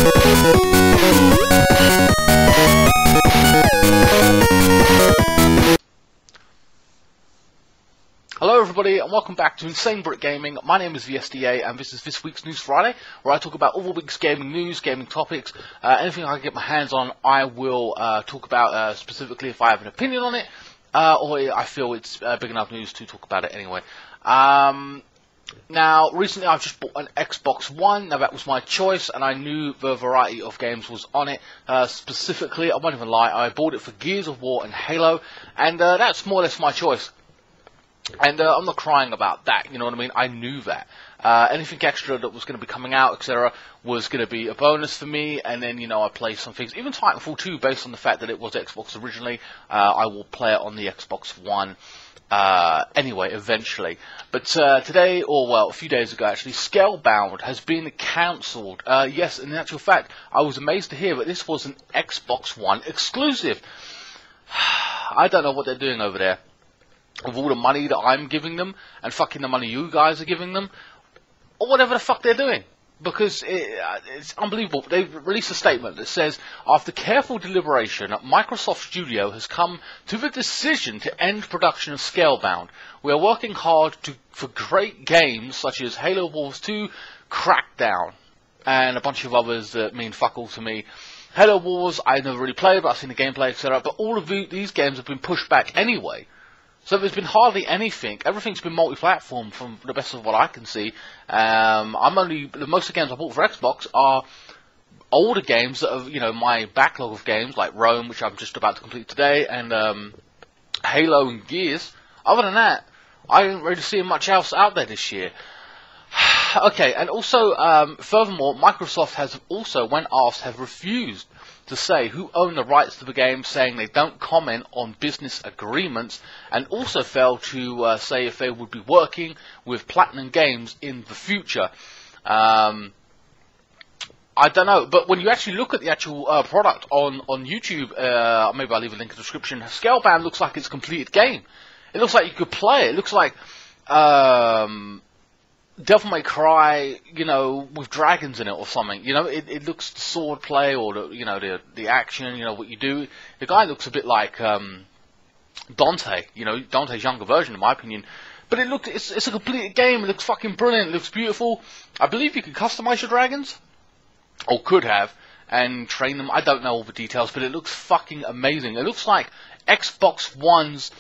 Hello everybody and welcome back to INSANEBRIT Gaming. My name is VSDA and this is this week's News Friday, where I talk about all the week's gaming news, gaming topics, anything I can get my hands on I will talk about, specifically if I have an opinion on it, or I feel it's big enough news to talk about it anyway. Now, recently I've just bought an Xbox One. Now that was my choice and I knew the variety of games was on it. Specifically, I won't even lie, I bought it for Gears of War and Halo, and that's more or less my choice. And I'm not crying about that, you know what I mean? I knew that. Anything extra that was going to be coming out, etc., was going to be a bonus for me. And then, you know, I play some things. Even Titanfall 2, based on the fact that it was Xbox originally, I will play it on the Xbox One anyway, eventually. But today, or well, a few days ago actually, Scalebound has been cancelled. Yes, in actual fact, I was amazed to hear that this was an Xbox One exclusive. I don't know what they're doing over there. Of all the money that I'm giving them, and fucking the money you guys are giving them, or whatever the fuck they're doing. Because it's unbelievable. They've released a statement that says, after careful deliberation, Microsoft Studio has come to the decision to end production of Scalebound. We are working hard for great games such as Halo Wars 2, Crackdown, and a bunch of others that mean fuck all to me. Halo Wars, I never really played, but I've seen the gameplay, etc. But all of these games have been pushed back anyway. So there's been hardly anything. Everything's been multi-platform from the best of what I can see. The most of the games I bought for Xbox are older games that are, you know, my backlog of games like Rome, which I'm just about to complete today, and Halo and Gears. Other than that, I didn't really see much else out there this year. Okay, and also, furthermore, Microsoft has also, when asked, have refused to say who owned the rights to the game, saying they don't comment on business agreements, and also failed to say if they would be working with Platinum Games in the future. I don't know, but when you actually look at the actual product on YouTube, maybe I'll leave a link in the description, Scalebound looks like it's a completed game. It looks like you could play it. It looks like Devil May Cry, you know, with dragons in it or something. You know, it looks the sword play or the, you know, the action, you know, what you do. The guy looks a bit like Dante, you know, Dante's younger version in my opinion. But it's a completed game. It looks fucking brilliant. It looks beautiful. I believe you can customize your dragons, or could have, and train them. I don't know all the details, but it looks fucking amazing. It looks like Xbox One's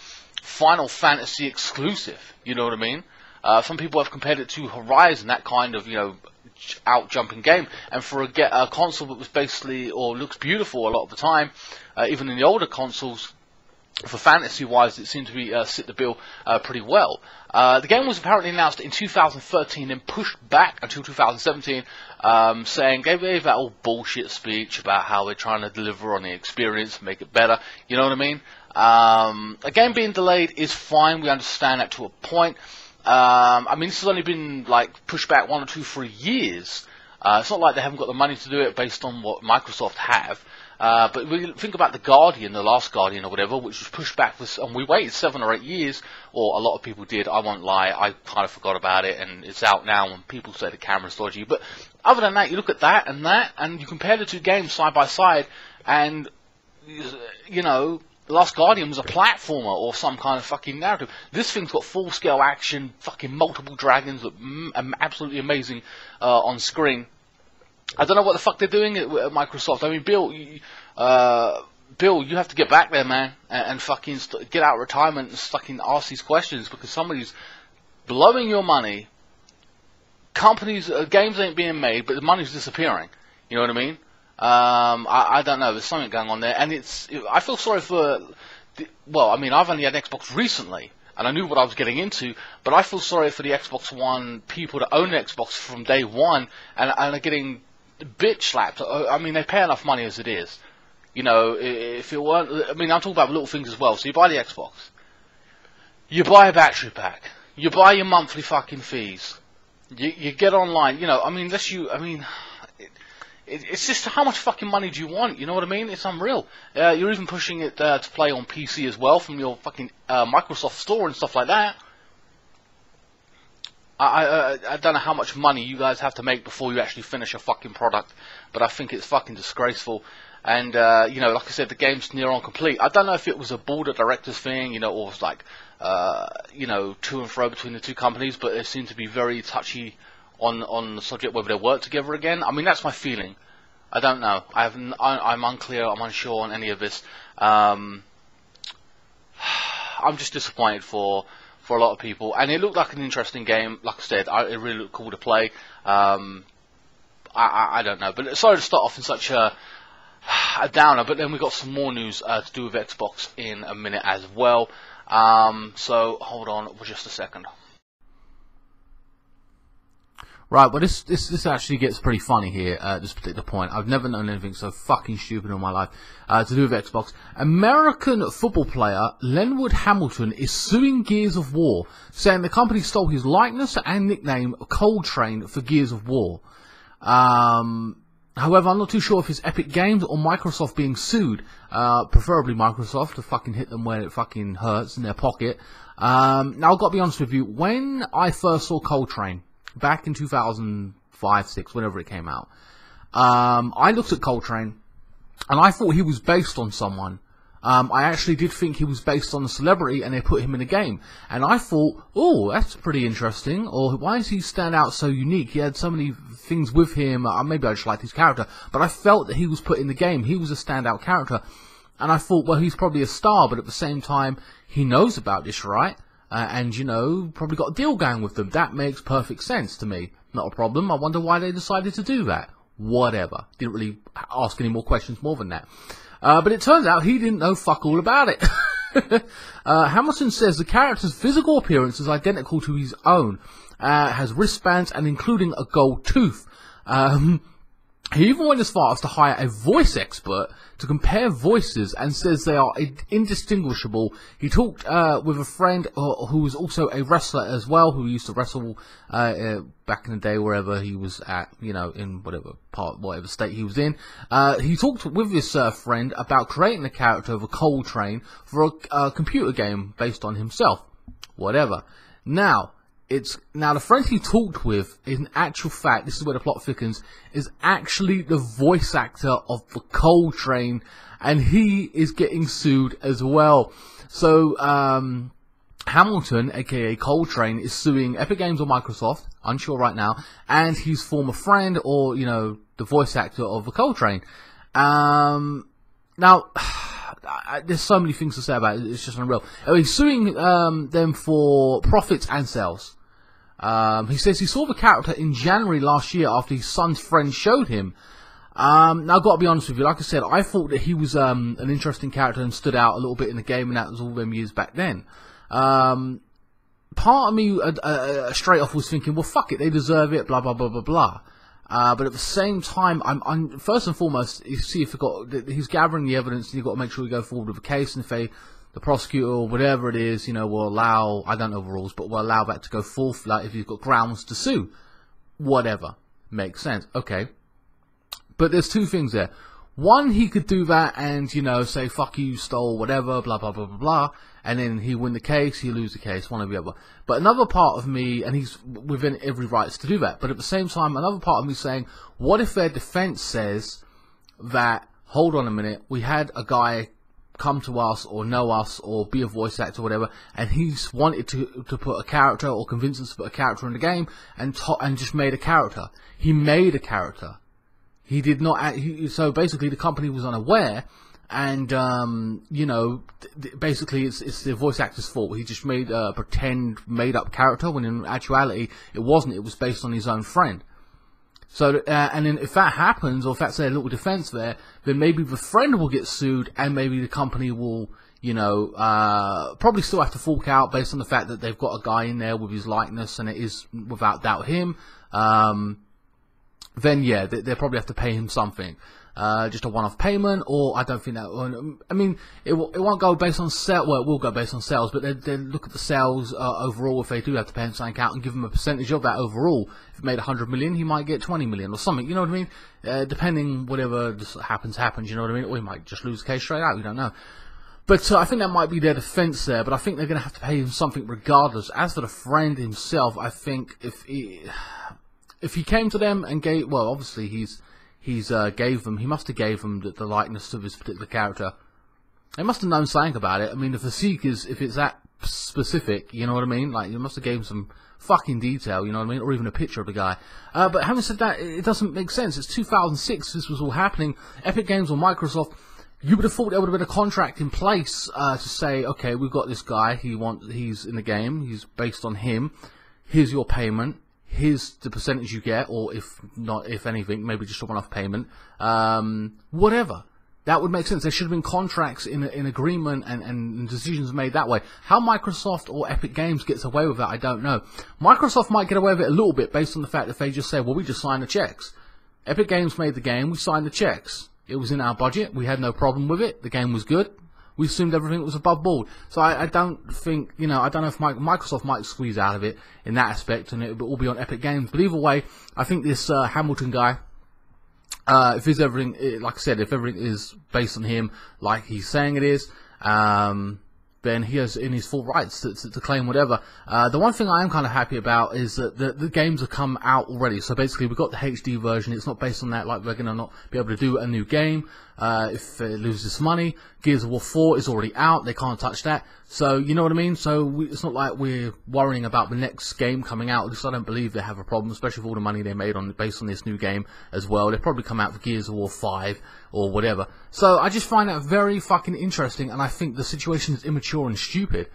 Final Fantasy exclusive. You know what I mean? Some people have compared it to Horizon, that kind of, you know, out-jumping game. And for a console that was basically, or looks beautiful a lot of the time, even in the older consoles, for fantasy-wise, it seemed to be sit the bill pretty well. The game was apparently announced in 2013 and pushed back until 2017, saying, gave that old bullshit speech about how they're trying to deliver on the experience and make it better. You know what I mean? A game being delayed is fine. We understand that to a point. I mean, this has only been like pushed back 1 or 2, 3 years. It's not like they haven't got the money to do it based on what Microsoft have. But we think about the Guardian, the last Guardian or whatever, which was pushed back and we waited 7 or 8 years, or a lot of people did. I won't lie, I kind of forgot about it, and it's out now, and people say the camera's dodgy. But other than that, you look at that, and you compare the two games side by side, and you know, The Last Guardian was a platformer or some kind of fucking narrative. This thing's got full-scale action, fucking multiple dragons, look absolutely amazing on screen. I don't know what the fuck they're doing at Microsoft. I mean, Bill, you have to get back there, man, and fucking get out of retirement and fucking ask these questions, because somebody's blowing your money. Companies, games ain't being made, but the money's disappearing. You know what I mean? I don't know. There's something going on there, and I feel sorry for. Well, I mean, I've only had Xbox recently, and I knew what I was getting into, but I feel sorry for the Xbox One people that own the Xbox from day one and are getting bitch slapped. I mean, they pay enough money as it is. You know, if it weren't, I mean, I'm talking about little things as well. So you buy the Xbox, you buy a battery pack, you buy your monthly fucking fees, you get online. You know, I mean, unless you, I mean. It's just how much fucking money do you want? You know what I mean? It's unreal. You're even pushing it to play on PC as well from your fucking Microsoft Store and stuff like that. I don't know how much money you guys have to make before you actually finish a fucking product, but I think it's fucking disgraceful. And you know, like I said, the game's near on complete. I don't know if it was a board of directors thing, you know, or it was like you know, to and fro between the two companies, but it seemed to be very touchy on the subject whether they work together again. I mean, that's my feeling. I don't know. I'm unclear. I'm unsure on any of this. I'm just disappointed for a lot of people, and it looked like an interesting game. Like I said, it really looked cool to play. I don't know, but sorry to start off in such a downer, but then we got some more news to do with Xbox in a minute as well. So hold on for just a second. Right, but this actually gets pretty funny here at this particular point. I've never known anything so fucking stupid in my life to do with Xbox. American football player Lenwood Hamilton is suing Gears of War, saying the company stole his likeness and nickname Coltrane for Gears of War. However, I'm not too sure if it's Epic Games or Microsoft being sued. Preferably Microsoft, to fucking hit them where it fucking hurts, in their pocket. Now, I've got to be honest with you, when I first saw Coltrane, back in 2005, 6, whenever it came out, I looked at Coltrane, and I thought he was based on someone. I actually did think he was based on a celebrity, and they put him in a game. And I thought, oh, that's pretty interesting. Or why does he stand out so unique? He had so many things with him. Maybe I just liked his character. But I felt that he was put in the game. He was a standout character. And I thought, well, he's probably a star, but at the same time, he knows about this, right? And, you know, probably got a deal going with them. That makes perfect sense to me. Not a problem. I wonder why they decided to do that. Whatever. Didn't really ask any more questions more than that. But it turns out he didn't know fuck all about it. Hamilton says the character's physical appearance is identical to his own. Has wristbands and including a gold tooth. He even went as far as to hire a voice expert to compare voices and says they are indistinguishable. He talked with a friend who was also a wrestler as well, who used to wrestle back in the day wherever he was at, you know, in whatever state he was in. He talked with this friend about creating the character of a Coltrane for a computer game based on himself. Whatever. Now, the friend he talked with, in actual fact, this is where the plot thickens, is actually the voice actor of the Coltrane, and he is getting sued as well. So, Hamilton, aka Coltrane, is suing Epic Games or Microsoft, unsure right now, and his former friend, or, you know, the voice actor of the Coltrane. Now, there's so many things to say about it, it's just unreal. He's suing them for profits and sales. He says he saw the character in January last year after his son's friend showed him. Now, I've got to be honest with you, like I said, I thought that he was an interesting character and stood out a little bit in the game, and that was all them years back then. Part of me straight off was thinking, well, fuck it, they deserve it, blah, blah, blah, blah, blah. But at the same time, I'm first and foremost, you see, he's gathering the evidence, and you've got to make sure you go forward with a case, and if the prosecutor or whatever it is, you know, will allow, I don't know the rules, but will allow that to go forth, like if you've got grounds to sue. Whatever. Makes sense. Okay. But there's two things there. One, he could do that and, you know, say, fuck you, stole, whatever, blah, blah, blah, blah, blah, and then he win the case, he lose the case, one or the other. But another part of me, and he's within every right to do that, but at the same time, another part of me saying, what if their defense says that, hold on a minute, we had a guy come to us or know us or be a voice actor or whatever, and he's wanted to put a character or convince us to put a character in the game and just made a character. He made a character. He did not. So basically, the company was unaware, and you know, basically, it's the voice actor's fault. He just made a pretend made-up character when in actuality it wasn't. It was based on his own friend. So, and then if that happens, or if that's their little defense there, then maybe the friend will get sued, and maybe the company will, you know, probably still have to fork out based on the fact that they've got a guy in there with his likeness, and it is without doubt him. Then yeah, they probably have to pay him something. Just a one-off payment, or I don't think that. I mean, it won't go based on sales. Well, it will go based on sales, but they look at the sales overall. If they do have to pay him something out and give him a percentage of that overall, if it made 100 million, he might get 20 million or something. You know what I mean? Depending, whatever happens. You know what I mean? Or he might just lose the case straight out. We don't know. But I think that might be their defense there, but I think they're going to have to pay him something regardless. As for the friend himself, I think if he came to them and gave, well, obviously he must have gave them the likeness of his particular character. They must have known something about it. I mean, the physique if it's that specific, you know what I mean? Like, you must have gave him some fucking detail, you know what I mean? Or even a picture of the guy. But having said that, it doesn't make sense. It's 2006, this was all happening. Epic Games or Microsoft, you would have thought there would have been a contract in place to say, okay, we've got this guy, he's in the game, he's based on him, here's your payment, here's the percentage you get, or if not, if anything, maybe just a one-off payment, whatever. That would make sense. There should have been contracts in agreement and decisions made that way. How Microsoft or Epic Games gets away with that, I don't know. Microsoft might get away with it a little bit based on the fact that they just say, well, we just signed the checks. Epic Games made the game, we signed the checks. It was in our budget, we had no problem with it, the game was good. We assumed everything was above board. So I don't think, you know, I don't know if Microsoft might squeeze out of it in that aspect, and it will all be on Epic Games. But either way, I think this Hamilton guy, if it's everything, like I said, if everything is based on him, like he's saying it is, then he has in his full rights to claim whatever. The one thing I am kind of happy about is that the games have come out already. So basically, we've got the HD version. It's not based on that. Like, we're gonna not be able to do a new game if it loses money. Gears of War 4 is already out. They can't touch that. So you know what I mean. So it's not like we're worrying about the next game coming out. At least I don't believe they have a problem, especially with all the money they made based on this new game as well. They'll probably come out for Gears of War 5 or whatever. So I just find that very fucking interesting, and I think the situation is immature and stupid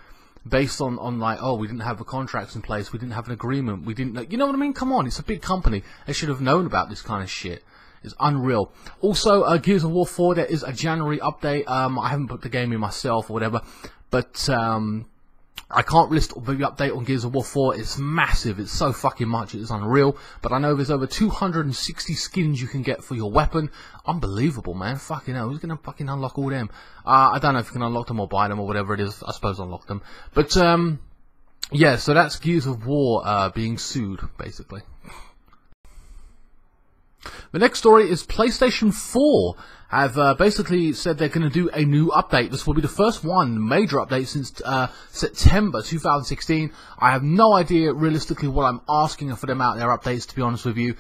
based on like, oh, we didn't have the contracts in place, we didn't have an agreement, we didn't know, you know what I mean? Come on, it's a big company. They should have known about this kind of shit. It's unreal. Also, Gears of War 4, there is a January update. I haven't put the game in myself or whatever, but I can't list the update on Gears of War 4. It's massive. It's so fucking much. It's unreal. But I know there's over 260 skins you can get for your weapon. Unbelievable, man. Fucking hell. Who's going to fucking unlock all them? I don't know if you can unlock them or buy them or whatever it is. I suppose unlock them. But, yeah, so that's Gears of War being sued, basically. The next story is PlayStation 4 have basically said they're going to do a new update. This will be the first major update since September 2016. I have no idea realistically what I'm asking for them out their updates, to be honest with you.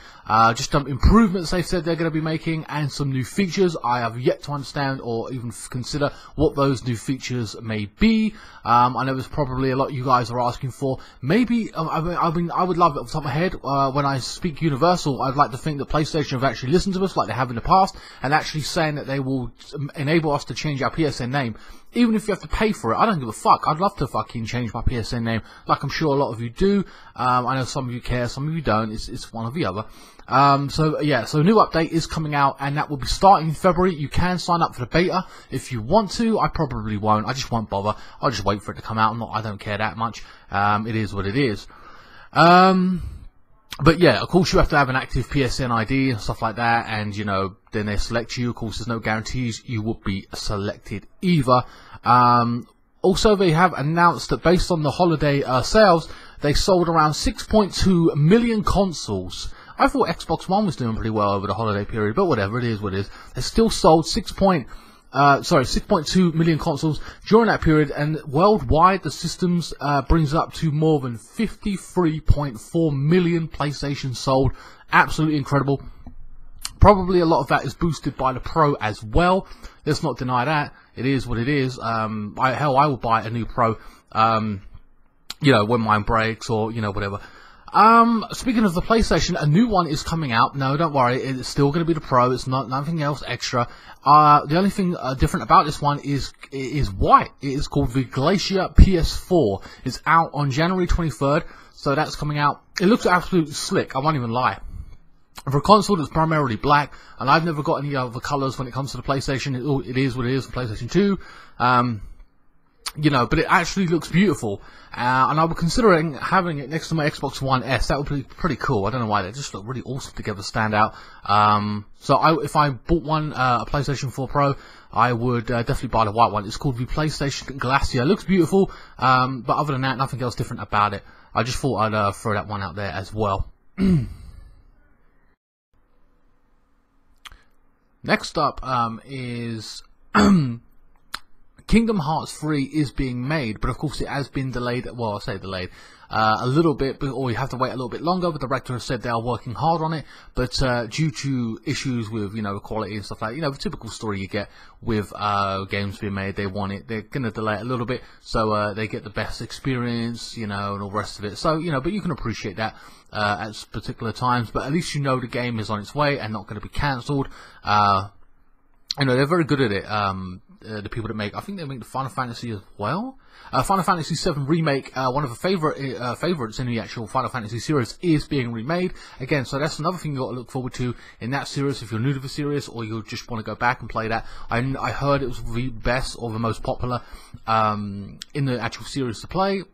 Just some improvements they said they're going to be making and some new features. I have yet to understand or even consider what those new features may be. I know there's probably a lot you guys are asking for. Maybe, I mean, I would love it off the top of my head. When I speak Universal, I'd like to think that PlayStation have actually listened to us like they have in the past and actually saying that they will enable us to change our PSN name. Even if you have to pay for it, I don't give a fuck. I'd love to fucking change my PSN name, like I'm sure a lot of you do. I know some of you care, some of you don't. It's one or the other. So yeah, so a new update is coming out, and that will be starting in February. You can sign up for the beta if you want to. I probably won't. I just won't bother. I'll just wait for it to come out. I don't care that much. It is what it is. But yeah, of course you have to have an active PSN ID and stuff like that, and you know, then they select you. Of course, there's no guarantees you will be selected either. Also, they have announced that based on the holiday sales, they sold around 6.2 million consoles. I thought Xbox One was doing pretty well over the holiday period, but whatever, it is what it is. They still sold 6.2 million consoles during that period, and worldwide the systems brings up to more than 53.4 million PlayStation sold. Absolutely incredible. Probably a lot of that is boosted by the Pro as well. Let's not deny that. It is what it is. Hell, I will buy a new Pro, you know, when mine breaks or, you know, whatever. Speaking of the PlayStation, a new one is coming out. No, don't worry, it's still going to be the Pro. It's not nothing else extra. The only thing different about this one is white. It is called the GLACIER PS4. It's out on January 23rd, so that's coming out. It looks absolutely slick, I won't even lie. For a console that's primarily black, and I've never got any other colours when it comes to the PlayStation, it is what it is for PlayStation 2. You know, but it actually looks beautiful, and I was considering having it next to my Xbox One S. That would be pretty cool. I don't know why, they just look really awesome together, stand out. So if I bought a PlayStation 4 Pro, I would definitely buy the white one. It's called the PlayStation GLACIER. It looks beautiful, but other than that, nothing else different about it. I just thought I'd throw that one out there as well. Next up is Kingdom Hearts 3 is being made, but of course it has been delayed. Well, I say delayed a little bit, or you have to wait a little bit longer. But the director has said they are working hard on it, but due to issues with quality and stuff like the typical story you get with games being made, they're gonna delay it a little bit so they get the best experience, and all the rest of it. So but you can appreciate that at particular times. But at least the game is on its way and not going to be cancelled. They're very good at it. The people that make, I think they make the Final Fantasy as well. Final Fantasy VII Remake, one of the favorites in the actual Final Fantasy series, is being remade again. So that's another thing you got to look forward to in that series if you're new to the series or you just want to go back and play that. I heard it was the best or the most popular in the actual series to play,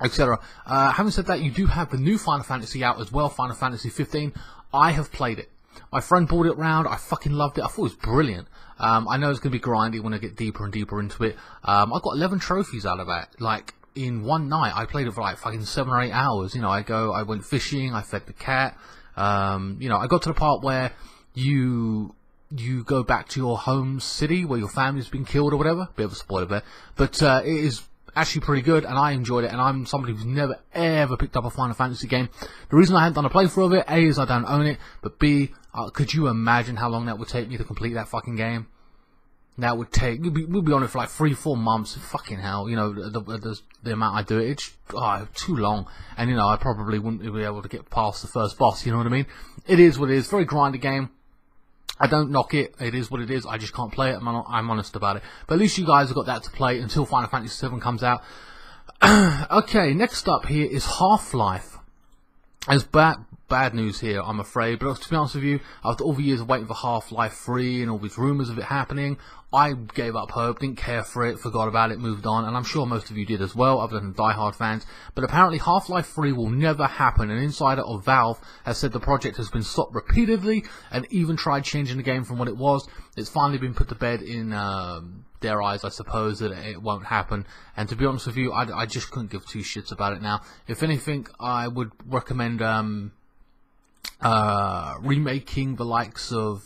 etc. Having said that, you do have the new Final Fantasy out as well, Final Fantasy 15. I have played it. My friend brought it round. I fucking loved it. I thought it was brilliant. I know it's going to be grindy when I get deeper and deeper into it. I got 11 trophies out of that. Like, in one night, I played it for like fucking 7 or 8 hours. I went fishing, I fed the cat. I got to the part where you go back to your home city where your family's been killed or whatever. Bit of a spoiler there. But it is actually pretty good, and I enjoyed it, and I'm somebody who's never ever picked up a Final Fantasy game. The reason I haven't done a playthrough of it, A, is I don't own it, but B, could you imagine how long that would take me to complete that fucking game? That would take, we'll be on it for like 3-4 months, fucking hell, the amount I do it, it's too long, and I probably wouldn't be able to get past the first boss, you know what I mean? It is what it is, very grindy game. I don't knock it, it is what it is, I just can't play it, I'm honest about it. But at least you guys have got that to play until Final Fantasy VII comes out. Okay, next up here is Half-Life. There's bad news here, I'm afraid, but to be honest with you, after all the years of waiting for Half-Life 3 and all these rumours of it happening, I gave up hope, didn't care for it, forgot about it, moved on, and I'm sure most of you did as well, other than die-hard fans. But apparently Half-Life 3 will never happen. An insider of Valve has said the project has been stopped repeatedly, and even tried changing the game from what it was. It's finally been put to bed in their eyes, I suppose, that it won't happen. And to be honest with you, I just couldn't give two shits about it now. If anything, I would recommend remaking the likes of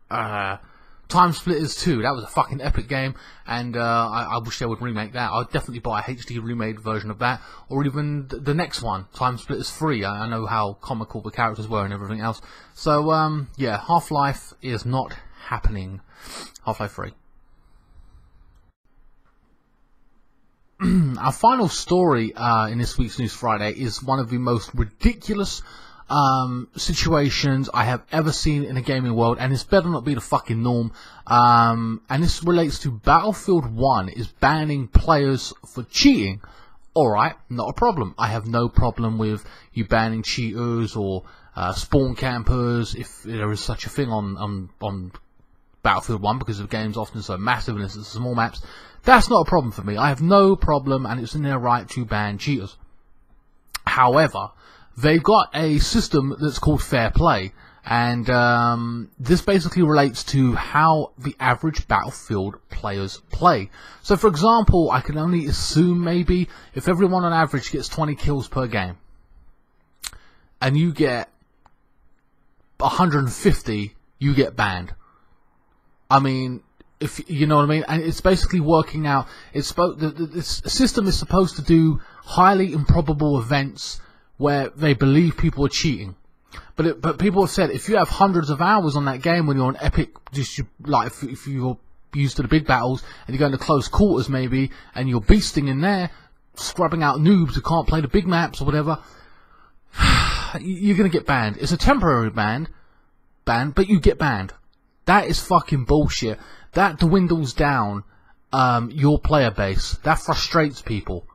Time Splitters 2. That was a fucking epic game, and I wish they would remake that. I'd definitely buy a HD remade version of that, or even the next one, Time Splitters 3. I know how comical the characters were and everything else. So yeah, Half-Life is not happening. Half-Life 3. Our final story in this week's News Friday is one of the most ridiculous situations I have ever seen in the gaming world, and this better not be the fucking norm. And this relates to Battlefield 1 is banning players for cheating. Alright, not a problem. I have no problem with you banning cheaters or spawn campers, if there is such a thing on Battlefield 1, because the game's often so massive and it's small maps. That's not a problem for me. I have no problem, and it's in their right to ban cheaters. However, they've got a system that's called Fair Play, and this basically relates to how the average Battlefield players play. So, for example, I can only assume maybe if everyone on average gets 20 kills per game, and you get 150, you get banned. I mean, if you know what I mean, and it's basically working out. This system is supposed to do highly improbable events where they believe people are cheating, but people have said if you have hundreds of hours on that game when you're on epic, like if you're used to the big battles and you're going to close quarters maybe, and you're beasting in there, scrubbing out noobs who can't play the big maps or whatever, you're gonna get banned. It's a temporary ban, but you get banned. That is fucking bullshit. That dwindles down your player base. That frustrates people.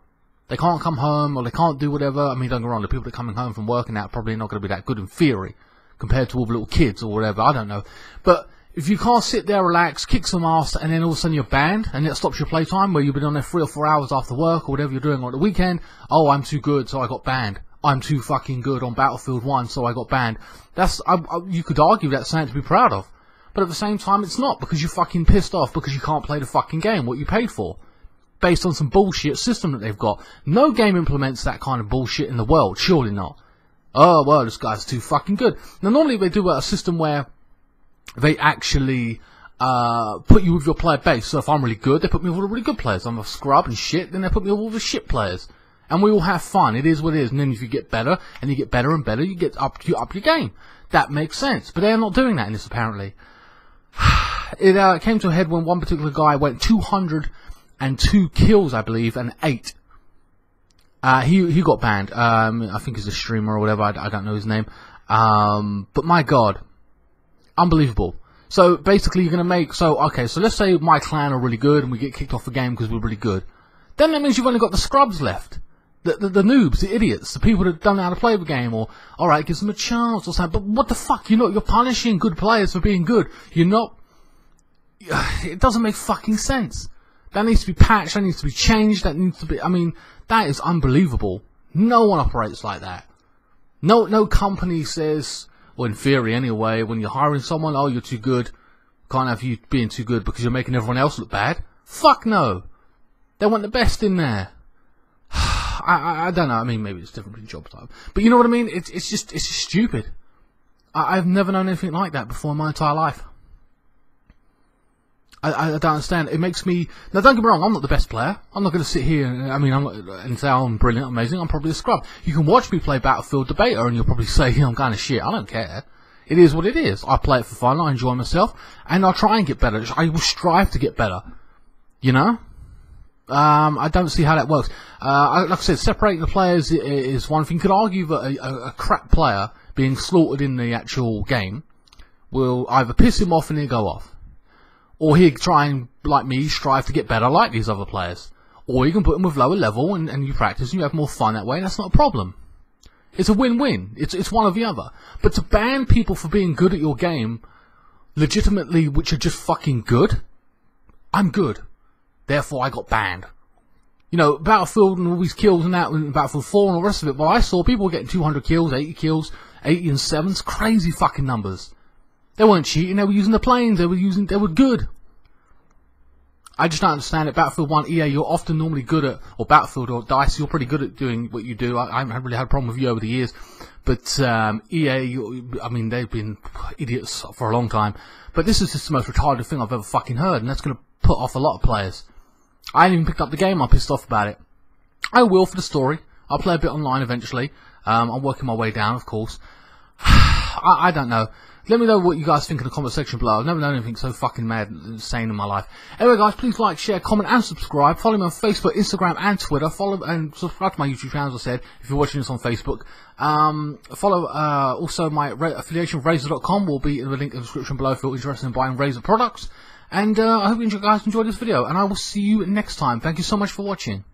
They can't come home, or they can't do whatever. I mean, don't get me wrong, the people that are coming home from work and that are probably not going to be that good in theory, compared to all the little kids or whatever, I don't know. But if you can't sit there, relax, kick some ass, and then all of a sudden you're banned, and that stops your playtime, where you've been on there 3 or 4 hours after work, or whatever you're doing on the weekend, oh, I'm too good, so I got banned. I'm too fucking good on Battlefield 1, so I got banned. You could argue that's something to be proud of. But at the same time, it's not, because you're fucking pissed off because you can't play the fucking game, what you paid for. Based on some bullshit system that they've got. No game implements that kind of bullshit in the world, surely not. Oh, well, this guy's too fucking good. Now, normally they do a system where they actually put you with your player base. So if I'm really good, they put me with the really good players. I'm a scrub and shit, then they put me with all the shit players. And we all have fun. It is what it is. And then if you get better, and you get better and better, you get up your game. That makes sense. But they're not doing that in this, apparently. It came to a head when one particular guy went 202 kills, I believe, and 8. He got banned. I think he's a streamer or whatever. I don't know his name. But my God, unbelievable. So basically, you're gonna make okay. So let's say my clan are really good, and we get kicked off the game because we're really good. Then that means you've only got the scrubs left, the noobs, the idiots, the people that don't know how to play the game. Or alright, gives them a chance or something. But what the fuck? You're punishing good players for being good. You're not. It doesn't make fucking sense. That needs to be patched. That needs to be changed. That needs to be. I mean, that is unbelievable. No one operates like that. No company says, well, in theory anyway, when you're hiring someone, oh, you're too good. Can't have you being too good because you're making everyone else look bad. Fuck no. They want the best in there. I don't know. I mean, maybe it's different between job type, but you know what I mean. It's just stupid. I've never known anything like that before in my entire life. I don't understand. It makes me... Now, don't get me wrong, I'm not the best player. I'm not going to sit here and say, oh, I'm brilliant, amazing. I'm probably a scrub. You can watch me play Battlefield Debater and you'll probably say, I'm kind of shit. I don't care. It is what it is. I play it for fun, I enjoy myself, and I'll try and get better. I will strive to get better. You know? I don't see how that works. Like I said, separating the players is one thing. You could argue that a crap player being slaughtered in the actual game will either piss him off and he'll go off. Or he'd try and, like me, strive to get better like these other players. Or you can put them with lower level and you practice and you have more fun that way, and that's not a problem. It's a win-win. It's one or the other. But to ban people for being good at your game, legitimately, which are just fucking good, I'm good. Therefore, I got banned. You know, Battlefield and all these kills and that, and Battlefield 4 and all the rest of it, well, I saw people getting 200 kills, 80 kills, 80 and 7s, crazy fucking numbers. They weren't cheating, they were using the planes, they were good. I just don't understand it. Battlefield 1, EA, you're often normally good at, or Battlefield or DICE, you're pretty good at doing what you do. I haven't really had a problem with you over the years. But EA, I mean, they've been idiots for a long time. But this is just the most retarded thing I've ever fucking heard, and that's going to put off a lot of players. I ain't even picked up the game, I'm pissed off about it. I will for the story. I'll play a bit online eventually. I'm working my way down, of course. I don't know. Let me know what you guys think in the comment section below. I've never known anything so fucking mad and insane in my life. Anyway, guys, please like, share, comment, and subscribe. Follow me on Facebook, Instagram, and Twitter. Follow and subscribe to my YouTube channel, as I said, if you're watching this on Facebook. Follow also my affiliation with Razer.com will be in the link in the description below if you're interested in buying Razer products. And I hope you guys enjoyed this video, and I will see you next time. Thank you so much for watching.